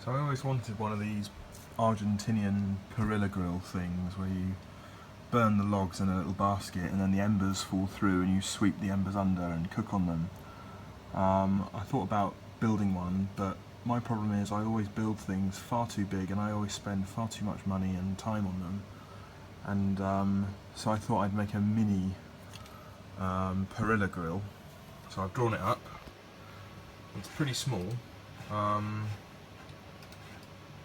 So I always wanted one of these Argentinian Parilla grill things where you burn the logs in a little basket and then the embers fall through and you sweep the embers under and cook on them. I thought about building one, but my problem is I always build things far too big and I always spend far too much money and time on them. And so I thought I'd make a mini Parilla grill. So I've drawn it up. It's pretty small.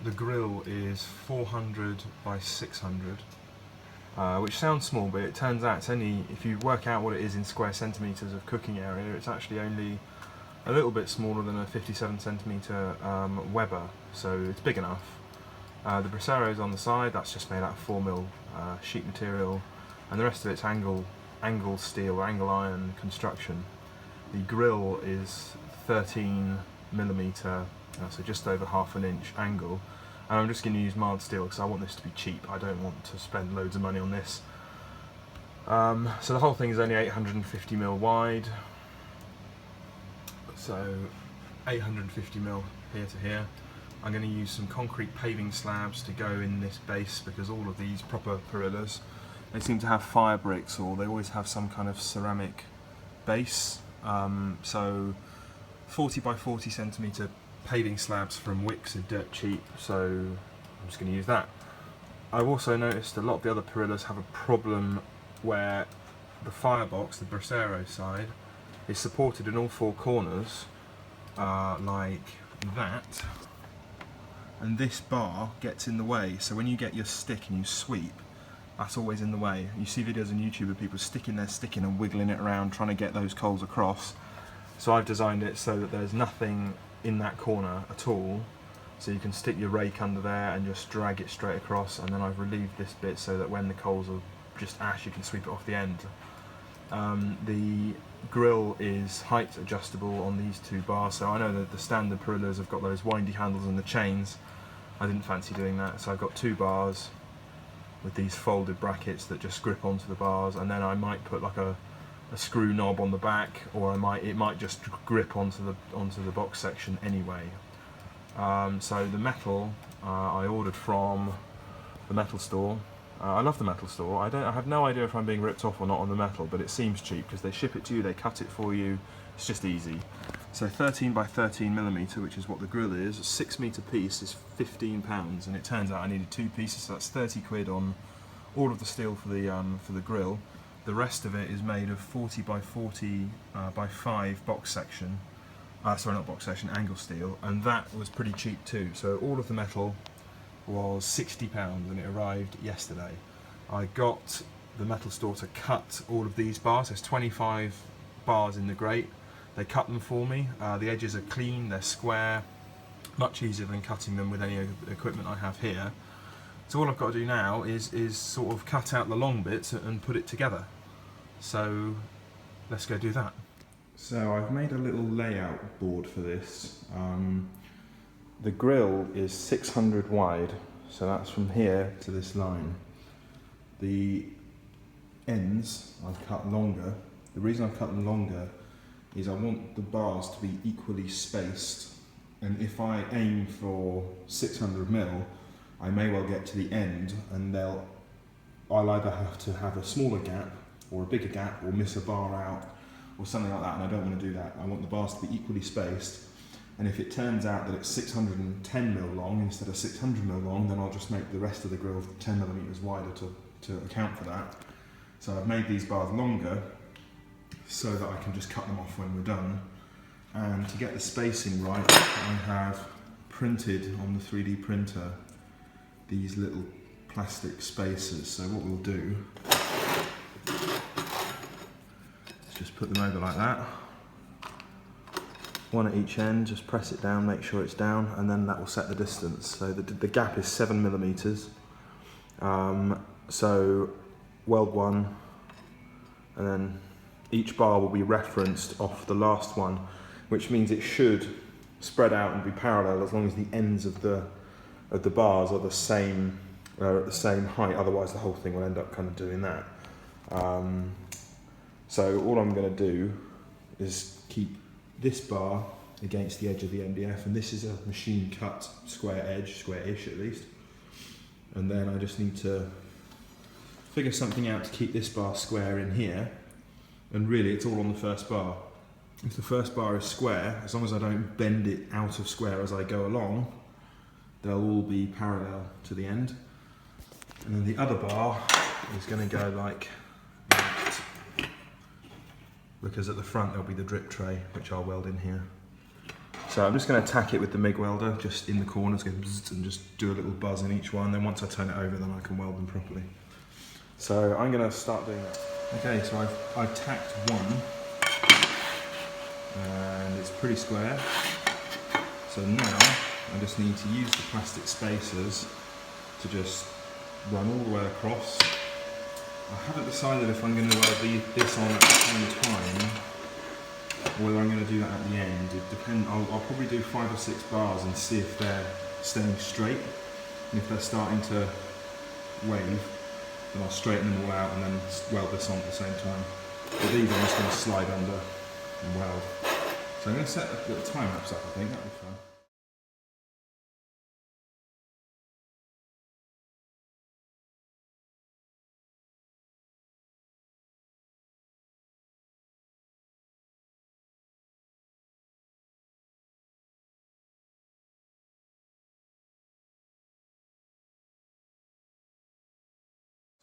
The grill is 400 by 600, which sounds small, but it turns out it's only, if you work out what it is in square centimetres of cooking area, it's actually only a little bit smaller than a 57 centimetre Weber, so it's big enough. The bracero is on the side, that's just made out of 4mm sheet material, and the rest of it's angle steel or angle iron construction. The grill is 13mm, so just over ½ inch angle, and I'm just going to use mild steel because I want this to be cheap. I don't want to spend loads of money on this. So the whole thing is only 850mm wide, so 850mm here to here. I'm going to use some concrete paving slabs to go in this base because all of these proper Parillas, they seem to have fire bricks or they always have some kind of ceramic base. So 40 by 40 centimetre paving slabs from Wicks are dirt cheap, so I'm just going to use that. I've also noticed a lot of the other Parillas have a problem where the firebox, the bracero side, is supported in all four corners, like that, and this bar gets in the way, so when you get your stick and you sweep, that's always in the way. You see videos on YouTube of people sticking their stick in and wiggling it around trying to get those coals across. So I've designed it so that there's nothing in that corner at all, so you can stick your rake under there and just drag it straight across, and then I've relieved this bit so that when the coals are just ash you can sweep it off the end. The grill is height adjustable on these two bars, so I know that the standard Parillas have got those windy handles and the chains. I didn't fancy doing that, so I've got two bars with these folded brackets that just grip onto the bars, and then I might put like a screw knob on the back, or it might just grip onto the box section anyway. So the metal I ordered from the metal store. I love the metal store. I have no idea if I'm being ripped off or not on the metal, but it seems cheap because they ship it to you, they cut it for you. It's just easy. So 13 by 13mm, which is what the grill is, a 6 metre piece is £15, and it turns out I needed two pieces, so that's 30 quid on all of the steel for the grill. The rest of it is made of 40 by 40 by 5 box section, sorry, not box section, angle steel, and that was pretty cheap too. So all of the metal was £60 and it arrived yesterday. I got the metal store to cut all of these bars. There's 25 bars in the grate. They cut them for me. The edges are clean, they're square, much easier than cutting them with any equipment I have here. So all I've got to do now is sort of cut out the long bits and put it together. So let's go do that. So I've made a little layout board for this. The grill is 600 wide, so that's from here to this line. The ends I've cut longer. The reason I've cut them longer is I want the bars to be equally spaced, and if I aim for 600mm, I may well get to the end and I'll either have to have a smaller gap or a bigger gap or miss a bar out or something like that, and I don't want to do that. I want the bars to be equally spaced, and if it turns out that it's 610mm long instead of 600mm long, then I'll just make the rest of the grill 10mm wider to account for that. So I've made these bars longer so that I can just cut them off when we're done. And to get the spacing right, I have printed on the 3D printer these little plastic spacers. So what we'll do is just put them over like that. One at each end, just press it down, make sure it's down, and then that will set the distance. So the gap is 7mm. So weld one, and then each bar will be referenced off the last one, which means it should spread out and be parallel as long as the ends of the bars are at the same height. Otherwise, the whole thing will end up kind of doing that. So all I'm going to do is keep this bar against the edge of the MDF, and this is a machine cut square edge, square-ish at least. And then I just need to figure something out to keep this bar square in here, and really it's all on the first bar. If the first bar is square, as long as I don't bend it out of square as I go along, they'll all be parallel to the end. And then the other bar is going to go like that, because at the front there'll be the drip tray, which I'll weld in here. So I'm just going to tack it with the MIG welder, just in the corners, go bzzz, and just do a little buzz in each one. Then once I turn it over, then I can weld them properly. So I'm going to start doing that. Okay, so I've tacked one, and it's pretty square. So now I just need to use the plastic spacers to just run all the way across. I haven't decided if I'm going to weld this on at the same time, or whether I'm going to do that at the end. It depends. I'll probably do 5 or 6 bars and see if they're staying straight, and if they're starting to wave, then I'll straighten them all out and then weld this on at the same time. But these I'm just going to slide under and weld. So I'm going to set a little time lapse up, I think, that'll be fun.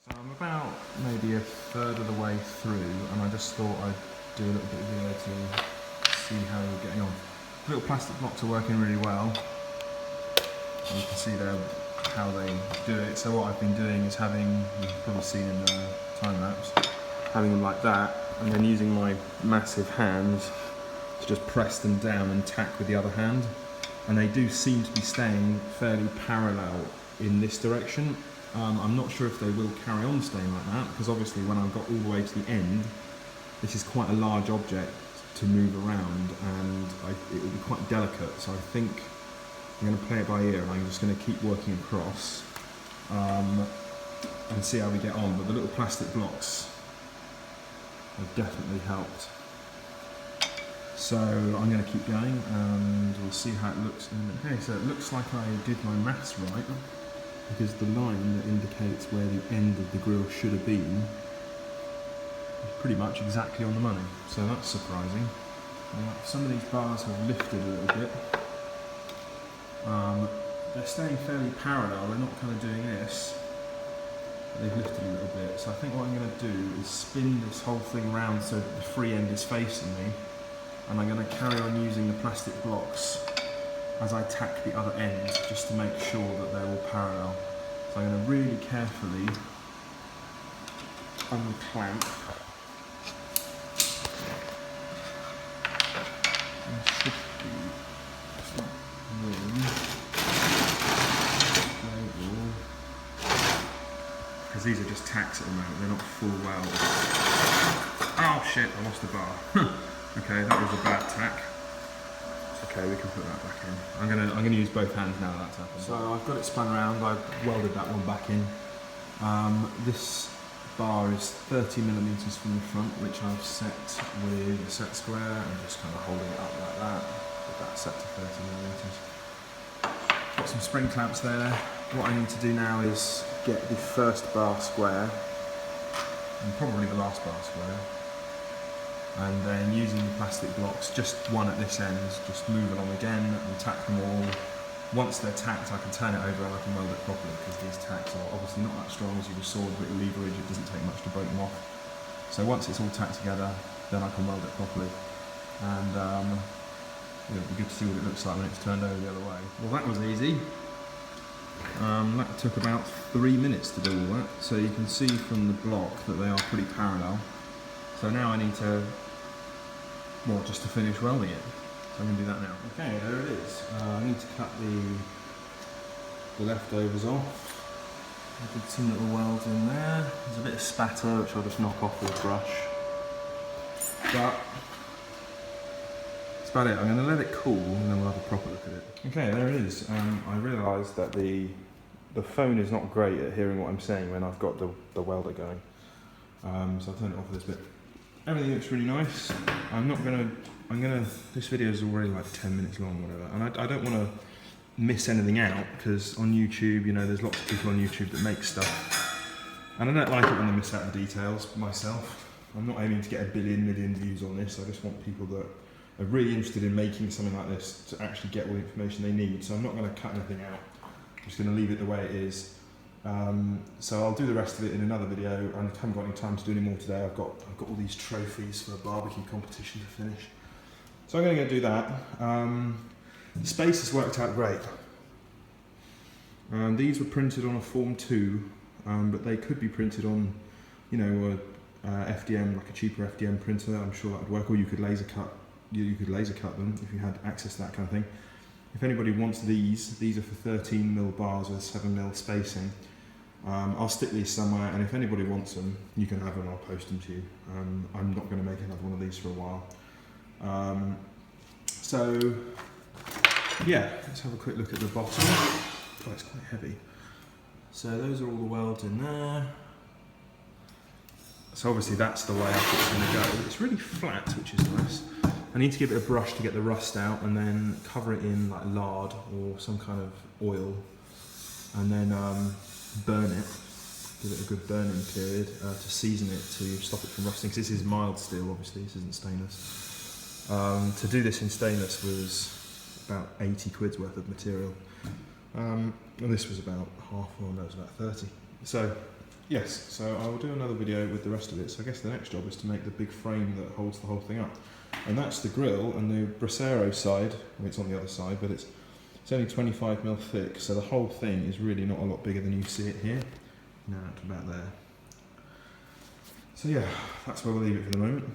So I'm about maybe a third of the way through, and I just thought I'd do a little bit of video to see how we're getting on. The little plastic blocks are working really well. And you can see there how they do it. So what I've been doing is having, you've probably seen in the time lapse, having them like that, and then using my massive hands to just press them down and tack with the other hand. And they do seem to be staying fairly parallel in this direction. I'm not sure if they will carry on staying like that, because obviously when I've got all the way to the end, this is quite a large object to move around, and it will be quite delicate. So I think I'm going to play it by ear, and I'm just going to keep working across and see how we get on. But the little plastic blocks have definitely helped. So I'm going to keep going, and we'll see how it looks in a minute. Okay, so it looks like I did my maths right, because the line that indicates where the end of the grill should have been is pretty much exactly on the money. So that's surprising. Some of these bars have lifted a little bit. They're staying fairly parallel, they're not kind of doing this, but they've lifted a little bit. So I think what I'm going to do is spin this whole thing round so that the free end is facing me, and I'm going to carry on using the plastic blocks as I tack the other end, just to make sure that they're all parallel. So I'm going to really carefully unclamp. Because these are just tacks at the moment, they're not full welds. Oh shit, I lost the bar. Okay, that was a bad tack. Okay, we can put that back in. I'm gonna use both hands now that that's happened. So I've got it spun around, I've welded that one back in. This bar is 30mm from the front, which I've set with a set square, and just kind of holding it up like that, with that set to 30mm. Got some spring clamps there. What I need to do now is get the first bar square, and probably the last bar square, and then using the plastic blocks, just one at this end, just move along again and tack them all. Once they're tacked, I can turn it over and I can weld it properly, because these tacks are obviously not that strong as you just saw with the leverage. It doesn't take much to break them off. So once it's all tacked together, then I can weld it properly, and it'll be good to see what it looks like when it's turned over the other way. Well, that was easy. That took about 3 minutes to do all that. So you can see from the block that they are pretty parallel. So now I need to, well, just to finish welding it. So I'm going to do that now. Okay, there it is. I need to cut the leftovers off. I did some little welds in there. There's a bit of spatter which I'll just knock off with a brush. But that's about it. I'm going to let it cool and then we'll have a proper look at it. Okay, there it is. I realised that the phone is not great at hearing what I'm saying when I've got the welder going. So I'll turn it off a little bit. Everything looks really nice. I'm not going to this video is already like 10 minutes long or whatever, and I don't want to miss anything out, because on YouTube, you know, there's lots of people on YouTube that make stuff, and I don't like it when they miss out on details myself. I'm not aiming to get a million views on this. I just want people that are really interested in making something like this to actually get all the information they need. So I'm not going to cut anything out. I'm just going to leave it the way it is. So I'll do the rest of it in another video. I haven't got any time to do any more today. I've got all these trophies for a barbecue competition to finish. So I'm going to go do that. The space has worked out great. These were printed on a Form 2, but they could be printed on, you know, FDM, like a cheaper FDM printer. I'm sure that would work, or you could laser cut. You could laser cut them if you had access to that kind of thing. If anybody wants these are for 13mm bars with 7mm spacing. I'll stick these somewhere, and if anybody wants them, you can have them. I'll post them to you. I'm not going to make another one of these for a while. So yeah, let's have a quick look at the bottom. Oh, it's quite heavy. So those are all the welds in there. So obviously that's the way up it's going to go. It's really flat, which is nice. I need to give it a brush to get the rust out, and then cover it in like lard or some kind of oil, and then burn it, give it a good burning period to season it to stop it from rusting, because this is mild steel, obviously, this isn't stainless. To do this in stainless was about 80 quid's worth of material, and this was about half, or no, it was about 30. So yes, so I will do another video with the rest of it. So I guess the next job is to make the big frame that holds the whole thing up. And that's the grill, and the bracero side, well, it's on the other side, but it's only 25mm thick, so the whole thing is really not a lot bigger than you see it here. Now to about there. So yeah, that's where we'll leave it for the moment.